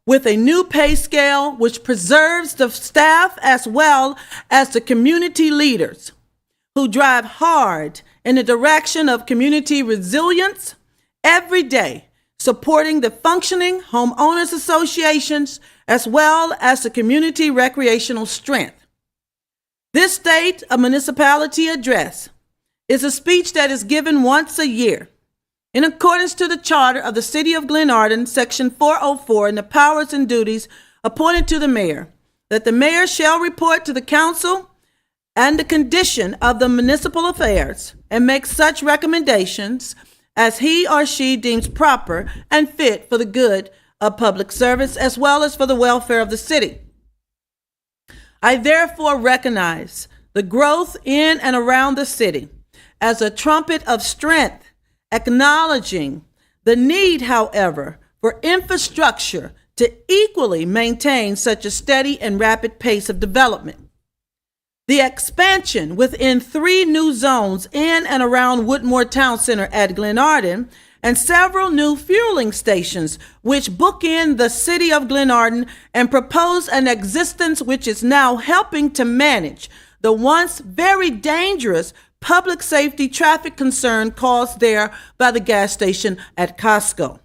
with a new pay scale which preserves the staff as well as the community leaders who drive hard in the direction of community resilience every day, supporting the functioning homeowners associations as well as the community recreational strength. This State of Municipality address is a speech that is given once a year in accordance to the Charter of the City of Glenarden, Section 404, and the powers and duties appointed to the mayor, that the mayor shall report to the council and the condition of the municipal affairs and make such recommendations as he or she deems proper and fit for the good of public service as well as for the welfare of the city. I therefore recognize the growth in and around the city as a trumpet of strength, acknowledging the need, however, for infrastructure to equally maintain such a steady and rapid pace of development. The expansion within 3 new zones in and around Woodmore Town Center at Glenarden and several new fueling stations which bookend the city of Glenarden and propose an existence which is now helping to manage the once very dangerous public safety traffic concern caused there by the gas station at Costco.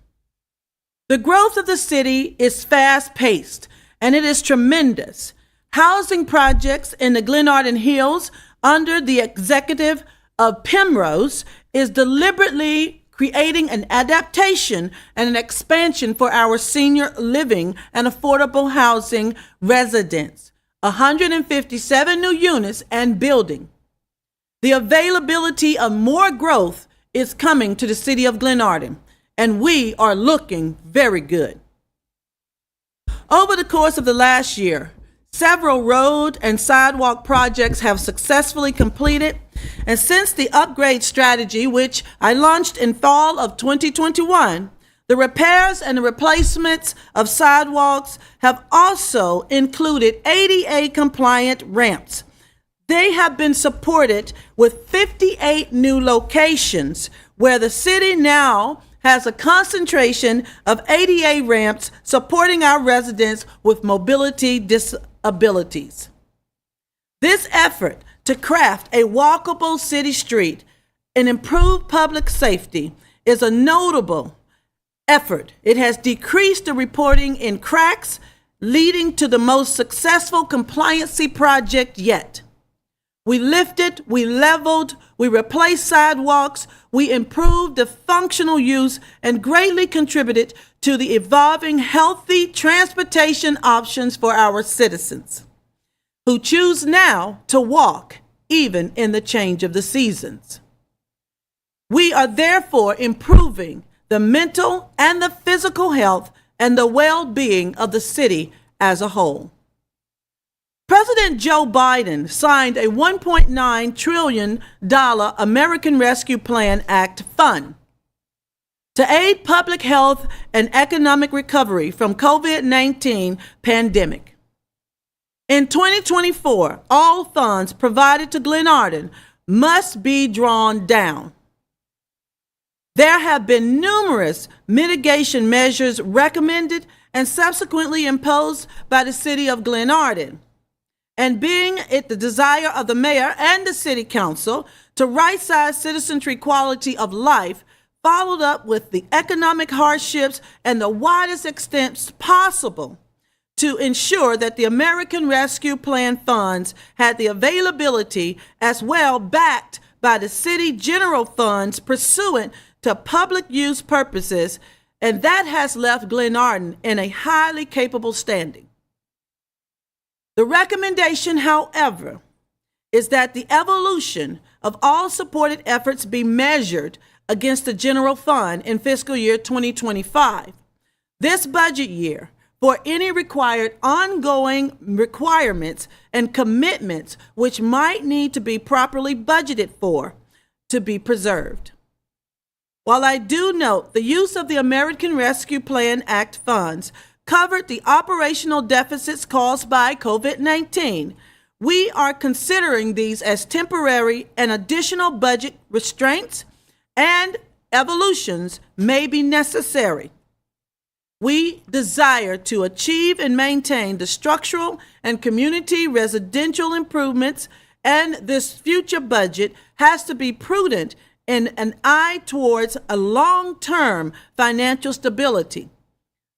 The growth of the city is fast-paced and it is tremendous. Housing projects in the Glenarden Hills under the executive of Primrose is deliberately creating an adaptation and an expansion for our senior living and affordable housing residents, 157 new units and building. The availability of more growth is coming to the city of Glenarden, and we are looking very good. Over the course of the last year, several road and sidewalk projects have successfully completed, and since the upgrade strategy, which I launched in fall of 2021, the repairs and the replacements of sidewalks have also included ADA-compliant ramps. They have been supported with 58 new locations where the city now has a concentration of ADA ramps supporting our residents with mobility disabilities. This effort to craft a walkable city street and improve public safety is a notable effort. It has decreased the reporting in cracks, leading to the most successful compliancy project yet. We lifted, we leveled, we replaced sidewalks, we improved the functional use and greatly contributed to the evolving healthy transportation options for our citizens who choose now to walk even in the change of the seasons. We are therefore improving the mental and the physical health and the well-being of the city as a whole. President Joe Biden signed a $1.9 trillion American Rescue Plan Act fund to aid public health and economic recovery from COVID-19 pandemic. In 2024, all funds provided to Glenarden must be drawn down. There have been numerous mitigation measures recommended and subsequently imposed by the city of Glenarden. And being it the desire of the mayor and the city council to right-size citizens' quality of life, followed up with the economic hardships and the widest extent possible to ensure that the American Rescue Plan funds had the availability as well backed by the city general funds pursuant to public use purposes, and that has left Glenarden in a highly capable standing. The recommendation, however, is that the evolution of all supported efforts be measured against the general fund in fiscal year 2025. This budget year, for any required ongoing requirements and commitments which might need to be properly budgeted for to be preserved. While I do note the use of the American Rescue Plan Act funds covered the operational deficits caused by COVID-19, we are considering these as temporary and additional budget restraints and evolutions may be necessary. We desire to achieve and maintain the structural and community residential improvements, and this future budget has to be prudent in an eye towards a long-term financial stability.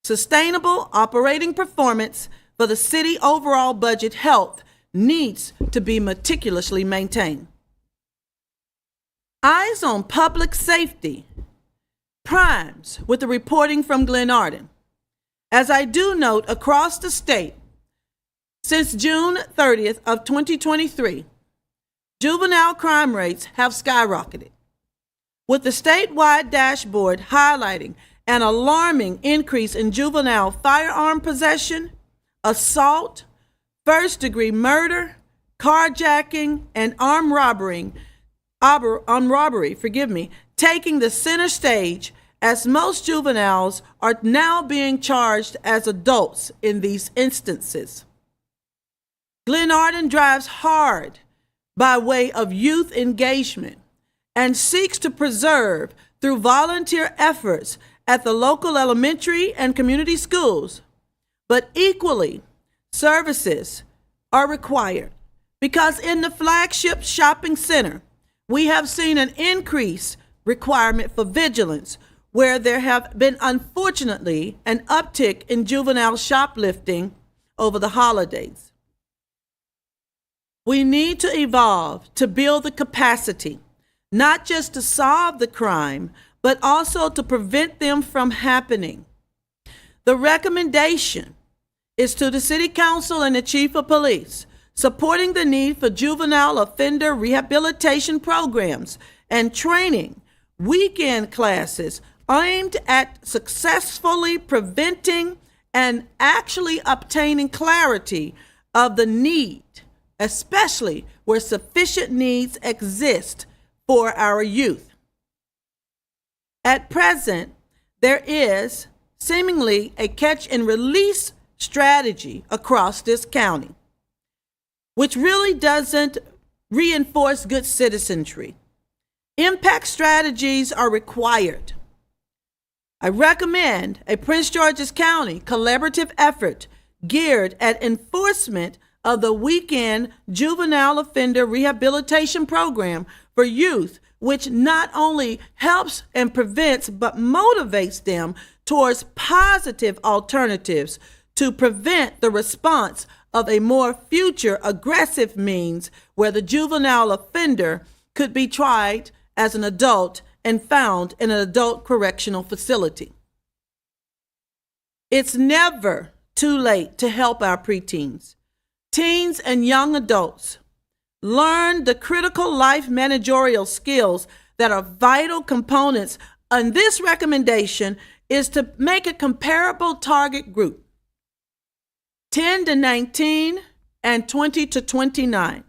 Sustainable operating performance for the city overall budget health needs to be meticulously maintained. Eyes on public safety primes with the reporting from Glenarden. As I do note, across the state, since June 30th of 2023, juvenile crime rates have skyrocketed, with the statewide dashboard highlighting an alarming increase in juvenile firearm possession, assault, first-degree murder, carjacking, and armed robbery, taking the center stage, as most juveniles are now being charged as adults in these instances. Glenarden drives hard by way of youth engagement and seeks to preserve, through volunteer efforts at the local elementary and community schools, but equally, services are required because in the flagship shopping center, we have seen an increased requirement for vigilance, where there have been, unfortunately, an uptick in juvenile shoplifting over the holidays. We need to evolve to build the capacity, not just to solve the crime, but also to prevent them from happening. The recommendation is to the City Council and the Chief of Police, supporting the need for juvenile offender rehabilitation programs and training, weekend classes aimed at successfully preventing and actually obtaining clarity of the need, especially where sufficient needs exist for our youth. At present, there is seemingly a catch and release strategy across this county, which really doesn't reinforce good citizenry. Impact strategies are required. I recommend a Prince George's County collaborative effort geared at enforcement of the weekend juvenile offender rehabilitation program for youth, which not only helps and prevents but motivates them towards positive alternatives to prevent the response of a more future aggressive means where the juvenile offender could be tried as an adult and found in an adult correctional facility. It's never too late to help our preteens, teens, and young adults learn the critical life managerial skills that are vital components. And this recommendation is to make a comparable target group, 10 to 19 and 20 to 29,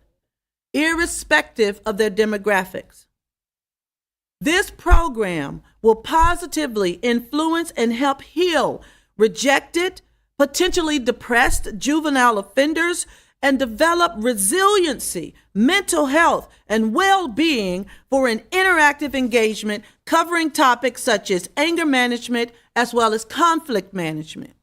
irrespective of their demographics. This program will positively influence and help heal rejected, potentially depressed juvenile offenders and develop resiliency, mental health, and well-being for an interactive engagement covering topics such as anger management as well as conflict management,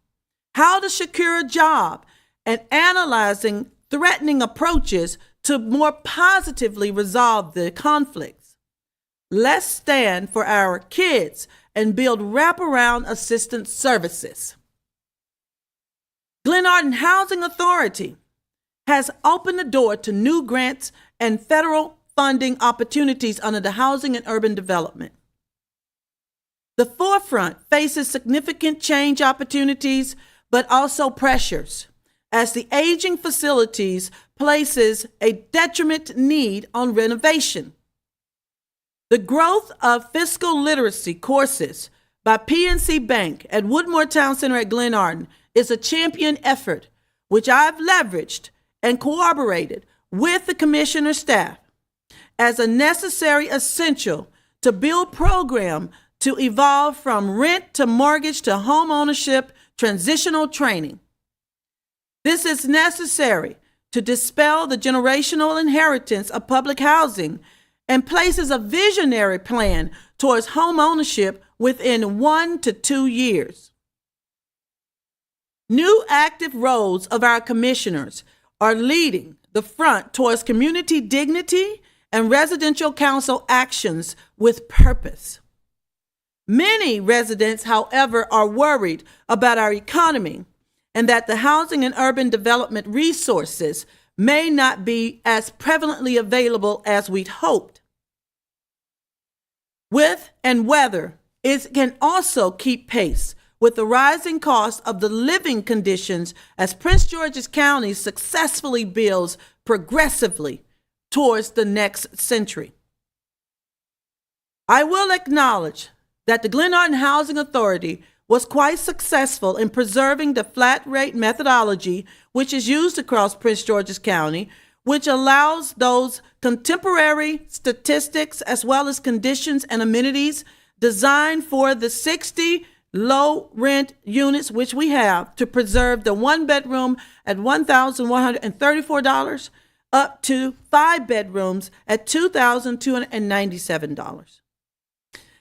how to secure a job, and analyzing threatening approaches to more positively resolve the conflicts. Let's stand for our kids and build wraparound assistance services. Glenarden Housing Authority has opened the door to new grants and federal funding opportunities under the Housing and Urban Development. The forefront faces significant change opportunities, but also pressures, as the aging facilities places a detriment need on renovation. The growth of fiscal literacy courses by PNC Bank at Woodmore Town Center at Glenarden is a champion effort, which I've leveraged and corroborated with the commissioner staff as a necessary essential to build program to evolve from rent to mortgage to home ownership transitional training. This is necessary to dispel the generational inheritance of public housing and places a visionary plan towards home ownership within 1 to 2 years. New active roles of our commissioners are leading the front towards community dignity and residential council actions with purpose. Many residents, however, are worried about our economy and that the housing and urban development resources may not be as prevalently available as we'd hoped. With and whether it can also keep pace with the rising cost of the living conditions as Prince George's County successfully builds progressively towards the next century. I will acknowledge that the Glenarden Housing Authority was quite successful in preserving the flat rate methodology which is used across Prince George's County, which allows those contemporary statistics as well as conditions and amenities designed for the 60 low rent units which we have to preserve the one bedroom at $1,134 up to 5 bedrooms at $2,297.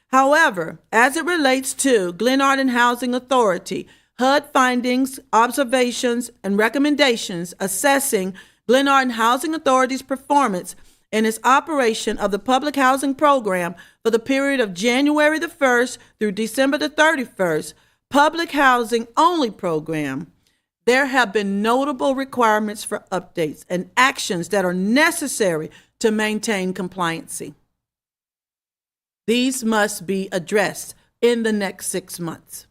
However, as it relates to Glenarden Housing Authority, HUD findings, observations, and recommendations assessing Glenarden Housing Authority's performance in its operation of the public housing program for the period of January the 1st through December the 31st, public housing only program, there have been notable requirements for updates and actions that are necessary to maintain compliancy. These must be addressed in the next 6 months.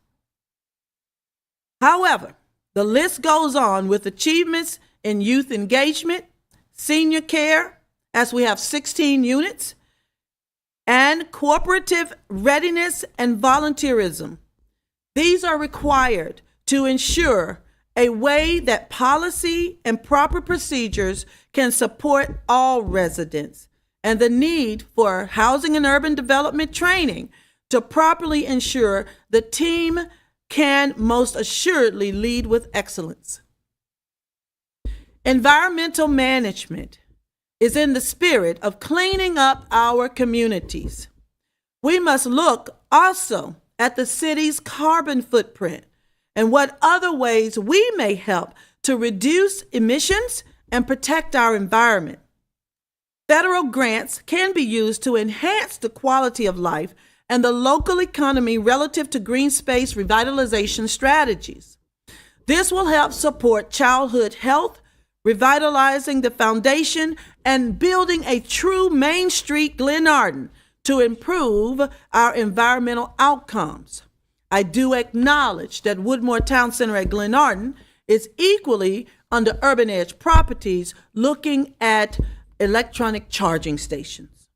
However, the list goes on with achievements in youth engagement, senior care, as we have 16 units, and cooperative readiness and volunteerism. These are required to ensure a way that policy and proper procedures can support all residents, and the need for housing and urban development training to properly ensure the team can most assuredly lead with excellence. Environmental management is in the spirit of cleaning up our communities. We must look also at the city's carbon footprint and what other ways we may help to reduce emissions and protect our environment. Federal grants can be used to enhance the quality of life and the local economy relative to green space revitalization strategies. This will help support childhood health, revitalizing the foundation, and building a true Main Street Glenarden to improve our environmental outcomes. I do acknowledge that Woodmore Town Center at Glenarden is equally under Urban Edge Properties looking at electronic charging stations.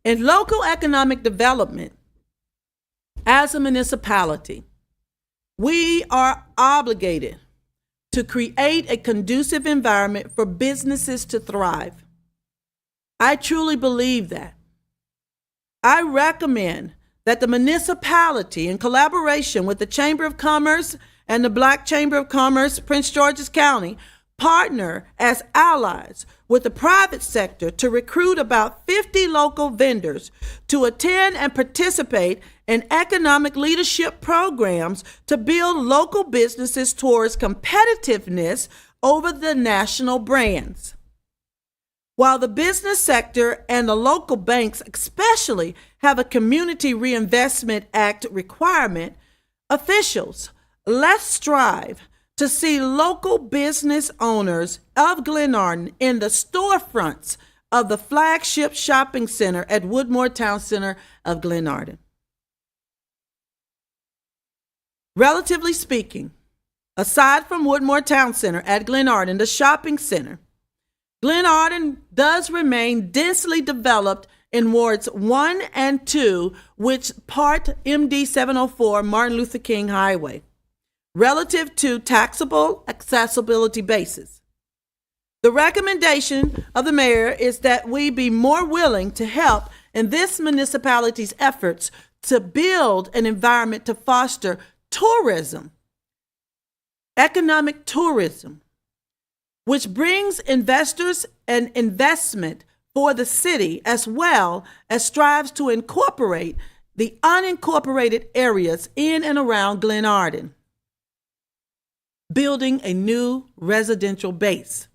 In local economic development, as a municipality, we are obligated to create a conducive environment for businesses to thrive. I truly believe that. I recommend that the municipality, in collaboration with the Chamber of Commerce and the Black Chamber of Commerce, Prince George's County, partner as allies with the private sector to recruit about 50 local vendors to attend and participate in economic leadership programs to build local businesses towards competitiveness over the national brands. While the business sector and the local banks especially have a Community Reinvestment Act requirement, officials, let's strive to see local business owners of Glenarden in the storefronts of the flagship shopping center at Woodmore Town Center of Glenarden. Relatively speaking, aside from Woodmore Town Center at Glenarden, the shopping center, Glenarden does remain densely developed in wards 1 and 2, which part MD 704 Martin Luther King Highway, relative to taxable accessibility basis. The recommendation of the mayor is that we be more willing to help in this municipality's efforts to build an environment to foster tourism, economic tourism, which brings investors and investment for the city, as well as strives to incorporate the unincorporated areas in and around Glenarden, building a new residential base.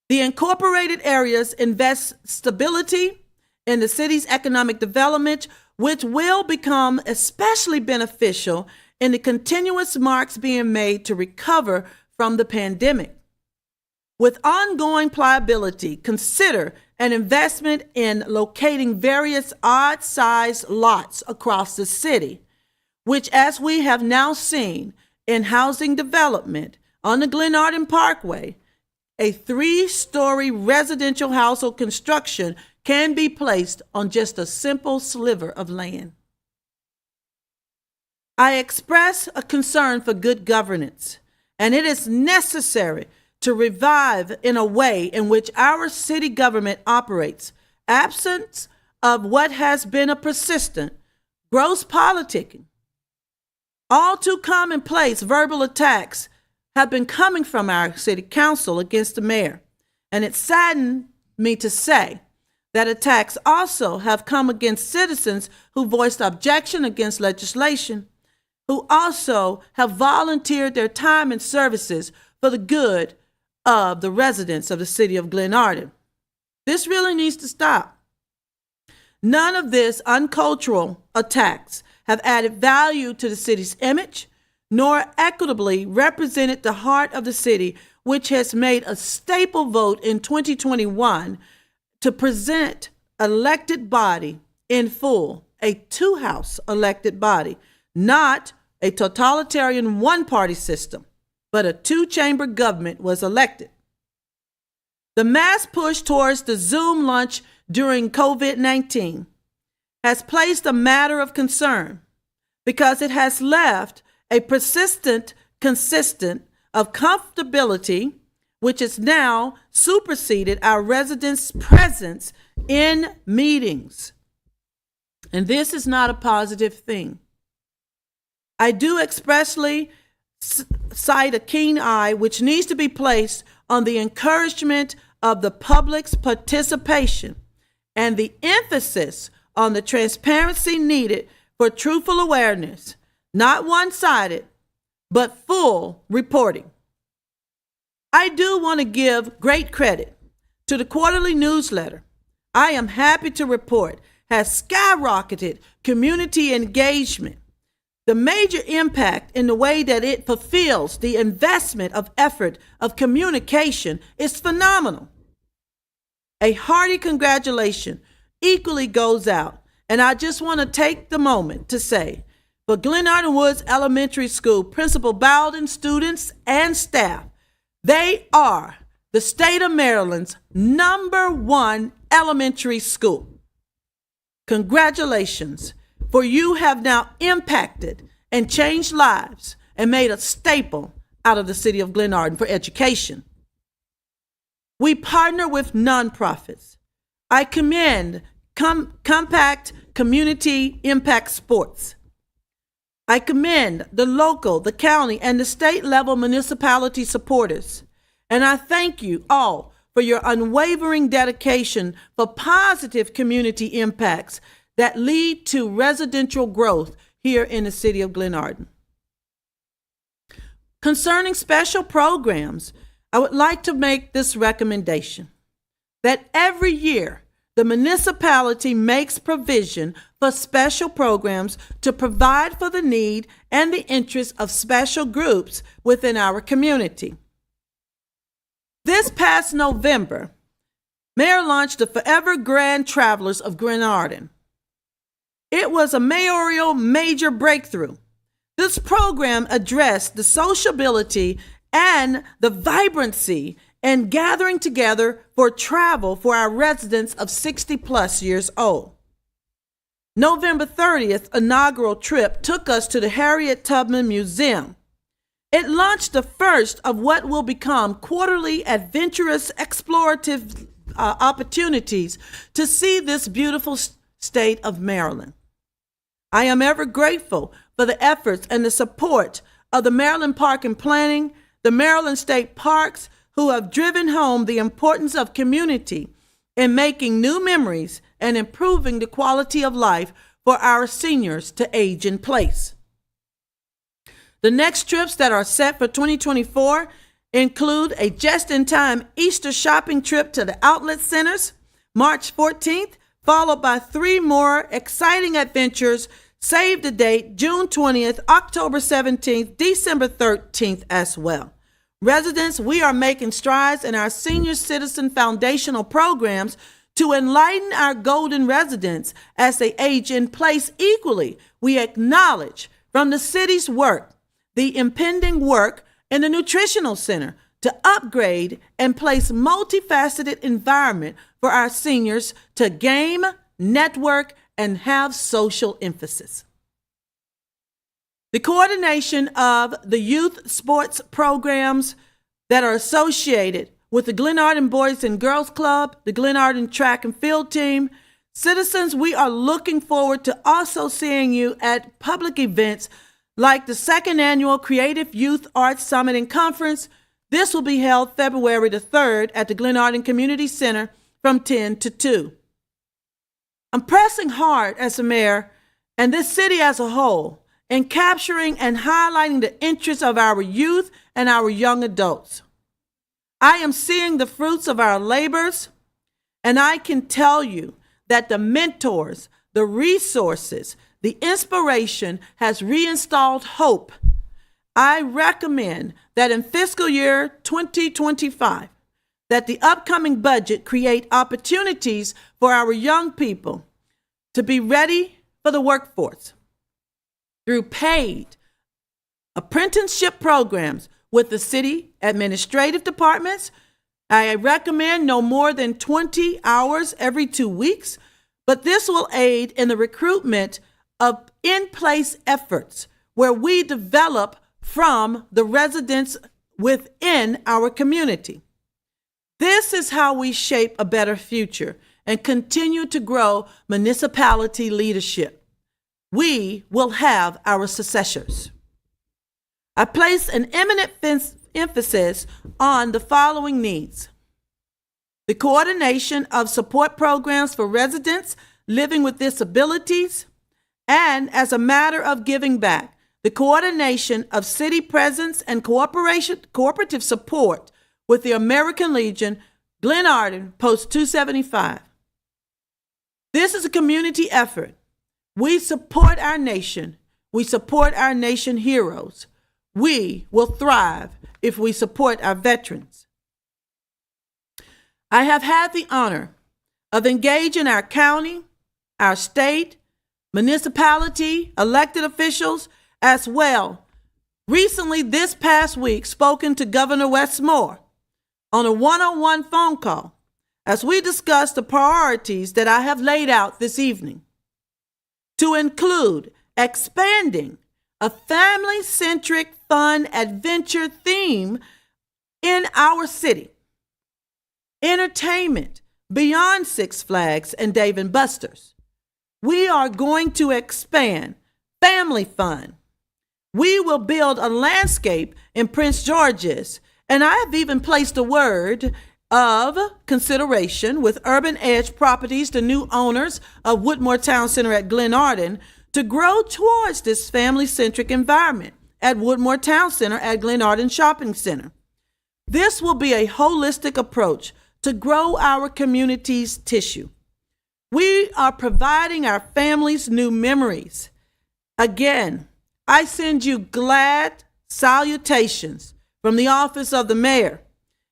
The incorporated areas invest stability in the city's economic development, which will become especially beneficial in the continuous marks being made to recover from the pandemic. With ongoing pliability, consider an investment in locating various odd-sized lots across the city, which, as we have now seen in housing development on the Glenarden Parkway, a 3-story residential household construction can be placed on just a simple sliver of land. I express a concern for good governance, and it is necessary to revive in a way in which our city government operates, absence of what has been a persistent, gross politicking. All too commonplace verbal attacks have been coming from our city council against the mayor, and it saddened me to say that attacks also have come against citizens who voiced objection against legislation, who also have volunteered their time and services for the good of the residents of the city of Glenarden. This really needs to stop. None of these uncultural attacks have added value to the city's image, nor equitably represented the heart of the city, which has made a staple vote in 2021 to present elected body in full, a 2-house elected body, not a totalitarian one-party system, but a 2-chamber government was elected. The mass push towards the Zoom lunch during COVID-19 has placed a matter of concern because it has left a consistent of comfortability, which has now superseded our residents' presence in meetings. And this is not a positive thing. I do expressly cite a keen eye which needs to be placed on the encouragement of the public's participation and the emphasis on the transparency needed for truthful awareness, not one-sided, but full reporting. I do want to give great credit to the quarterly newsletter. I am happy to report has skyrocketed community engagement. The major impact in the way that it fulfills the investment of effort of communication is phenomenal. A hearty congratulations equally goes out, and I just want to take the moment to say, for Glenarden Woods Elementary School, Principal Bowden, students, and staff, they are the state of Maryland's #1 elementary school. Congratulations, for you have now impacted and changed lives and made a staple out of the city of Glenarden for education. We partner with nonprofits. I commend Compact Community Impact Sports. I commend the local, the county, and the state level municipality supporters. And I thank you all for your unwavering dedication for positive community impacts that lead to residential growth here in the city of Glenarden. Concerning special programs, I would like to make this recommendation that every year the municipality makes provision for special programs to provide for the need and the interests of special groups within our community. This past November, Mayor launched the Forever Grand Travelers of Glenarden. It was a mayoral major breakthrough. This program addressed the sociability and the vibrancy and gathering together for travel for our residents of 60 plus years old. November 30th inaugural trip took us to the Harriet Tubman Museum. It launched the first of what will become quarterly adventurous explorative opportunities to see this beautiful state of Maryland. I am ever grateful for the efforts and the support of the Maryland Park and Planning, the Maryland State Parks, who have driven home the importance of community in making new memories and improving the quality of life for our seniors to age in place. The next trips that are set for 2024 include a just-in-time Easter shopping trip to the outlet centers, March 14th, followed by 3 more exciting adventures. Save the date, June 20th, October 17th, December 13th as well. Residents, we are making strides in our senior citizen foundational programs to enlighten our golden residents as they age in place equally. We acknowledge from the city's work the impending work in the nutritional center to upgrade and place multifaceted environment for our seniors to game, network, and have social emphasis. The coordination of the youth sports programs that are associated with the Glenarden Boys and Girls Club, the Glenarden Track and Field Team. Citizens, we are looking forward to also seeing you at public events like the 2nd Annual Creative Youth Arts Summit and Conference. This will be held February the 3rd at the Glenarden Community Center from 10 to 2. I'm pressing hard as a mayor and this city as a whole in capturing and highlighting the interests of our youth and our young adults. I am seeing the fruits of our labors, and I can tell you that the mentors, the resources, the inspiration has reinstalled hope. I recommend that in fiscal year 2025, that the upcoming budget create opportunities for our young people to be ready for the workforce through paid apprenticeship programs with the city administrative departments. I recommend no more than 20 hours every 2 weeks, but this will aid in the recruitment of in-place efforts where we develop from the residents within our community. This is how we shape a better future and continue to grow municipality leadership. We will have our successors. I place an eminent emphasis on the following needs: the coordination of support programs for residents living with disabilities, and as a matter of giving back, the coordination of city presence and cooperative support with the American Legion, Glenarden, Post 275. This is a community effort. We support our nation. We support our nation heroes. We will thrive if we support our veterans. I have had the honor of engaging our county, our state, municipality, elected officials as well. Recently, this past week, spoken to Governor Westmore on a one-on-one phone call as we discussed the priorities that I have laid out this evening, to include expanding a family-centric fun adventure theme in our city, entertainment beyond Six Flags and Dave & Buster's. We are going to expand family fun. We will build a landscape in Prince George's, and I have even placed a word of consideration with Urban Edge Properties, the new owners of Woodmore Town Center at Glenarden, to grow towards this family-centric environment at Woodmore Town Center at Glenarden Shopping Center. This will be a holistic approach to grow our community's tissue. We are providing our families new memories. Again, I send you glad salutations from the office of the mayor.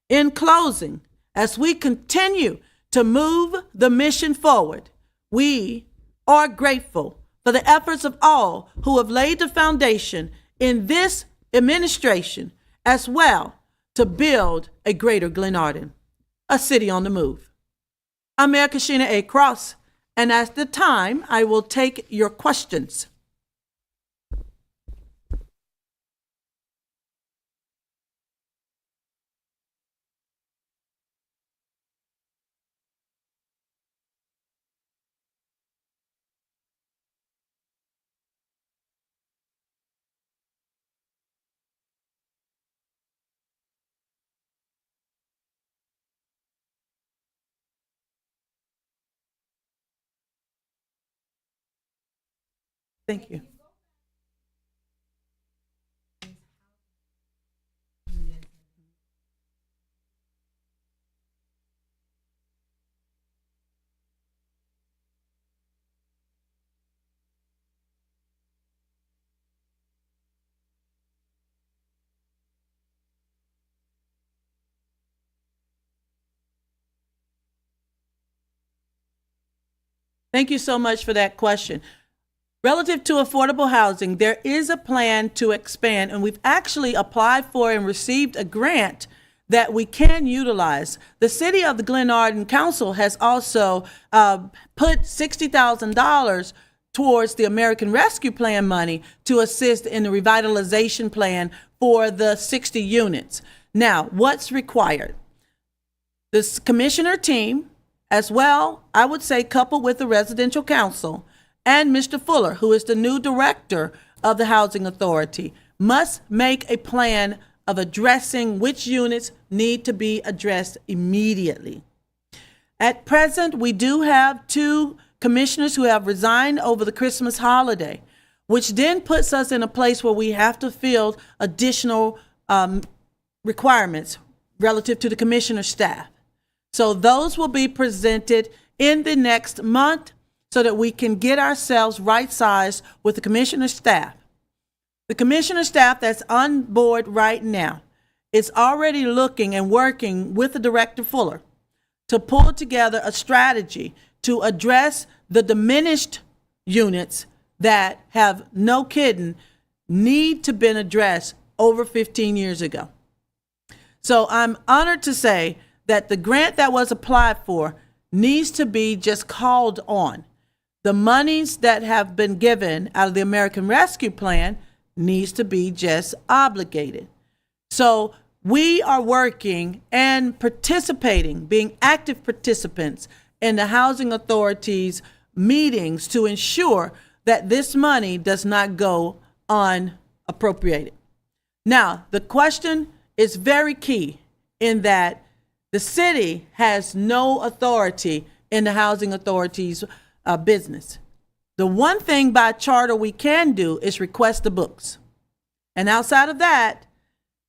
In closing, as we continue to move the mission forward, we are grateful for the efforts of all who have laid the foundation in this administration, as well to build a greater Glenarden, a city on the move. I'm Mayor Kashina A. Cross, and at the time, I will take your questions. Thank you. Thank you so much for that question. Relative to affordable housing, there is a plan to expand, and we've actually applied for and received a grant that we can utilize. The city of the Glenarden Council has also put $60,000 towards the American Rescue Plan money to assist in the revitalization plan for the 60 units. Now, what's required? This commissioner team, as well, I would say, coupled with the residential council, and Mr. Fuller, who is the new director of the Housing Authority, must make a plan of addressing which units need to be addressed immediately. At present, we do have 2 commissioners who have resigned over the Christmas holiday, which then puts us in a place where we have to fill additional requirements relative to the commissioner staff. So those will be presented in the next month so that we can get ourselves right-sized with the commissioner staff. The commissioner staff that's on board right now is already looking and working with the Director Fuller to pull together a strategy to address the diminished units that have, no kidding, need to been addressed over 15 years ago. So I'm honored to say that the grant that was applied for needs to be just called on. The monies that have been given out of the American Rescue Plan needs to be just obligated. So we are working and participating, being active participants in the Housing Authority's meetings to ensure that this money does not go unappropriated. Now, the question is very key in that the city has no authority in the Housing Authority's business. The one thing by charter we can do is request the books. And outside of that,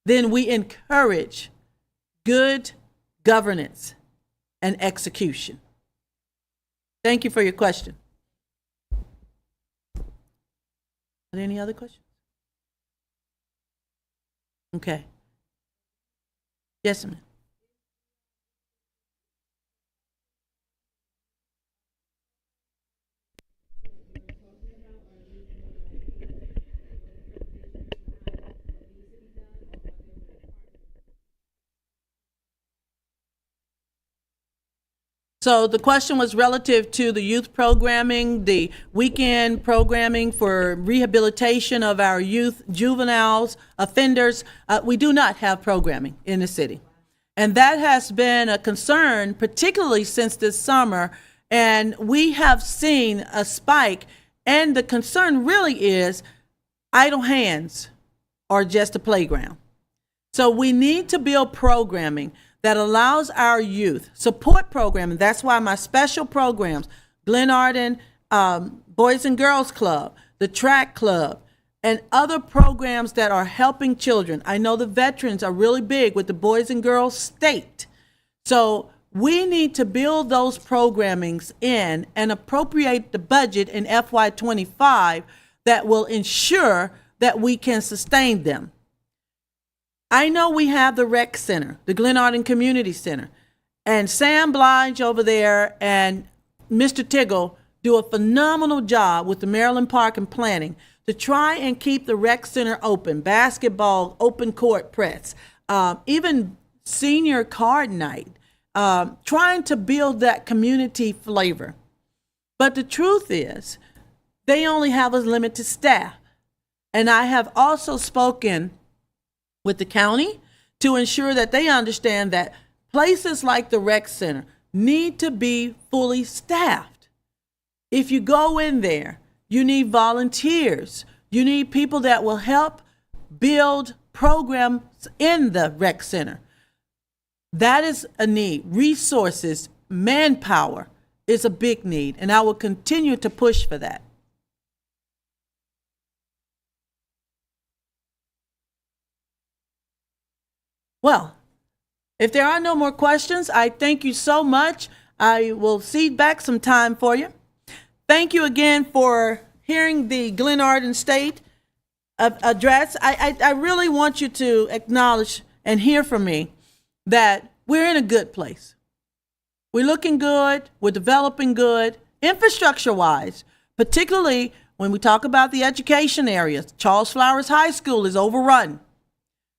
then we encourage good governance and execution. Thank you for your question. Are there any other questions? Okay. Yes, ma'am. So the question was relative to the youth programming, the weekend programming for rehabilitation of our youth, juveniles, offenders. We do not have programming in the city. And that has been a concern, particularly since this summer. And we have seen a spike. And the concern really is idle hands are just a playground. So we need to build programming that allows our youth, support programming. That's why my special programs, Glenarden Boys and Girls Club, the Track Club, and other programs that are helping children. I know the veterans are really big with the Boys and Girls State. So we need to build those programmings in and appropriate the budget in FY25 that will ensure that we can sustain them. I know we have the rec center, the Glenarden Community Center, and Sam Blige over there and Mr. Tiggle do a phenomenal job with the Maryland Park and Planning to try and keep the rec center open, basketball, open court press, even senior card night, trying to build that community flavor. But the truth is, they only have a limited staff. And I have also spoken with the county to ensure that they understand that places like the rec center need to be fully staffed. If you go in there, you need volunteers. You need people that will help build programs in the rec center. That is a need. Resources, manpower is a big need, and I will continue to push for that. Well, if there are no more questions, I thank you so much. I will cede back some time for you. Thank you again for hearing the Glenarden State address. I really want you to acknowledge and hear from me that we're in a good place. We're looking good. We're developing good, infrastructure-wise, particularly when we talk about the education areas. Charles Flowers High School is overrun.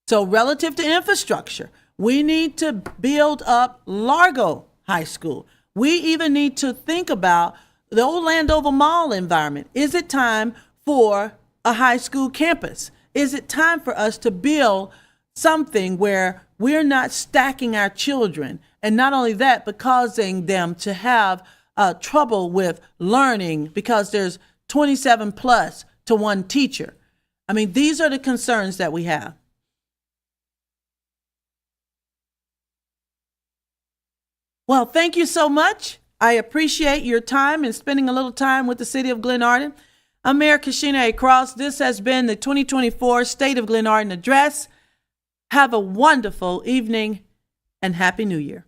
So relative to infrastructure, we need to build up Largo High School. We even need to think about the old Landover Mall environment. Is it time for a high school campus? Is it time for us to build something where we're not stacking our children, and not only that, but causing them to have trouble with learning because there's 27 plus to one teacher? I mean, these are the concerns that we have. Well, thank you so much. I appreciate your time and spending a little time with the city of Glenarden. I'm Mayor Kashina A. Cross. This has been the 2024 State of Glenarden Address. Have a wonderful evening and Happy New Year.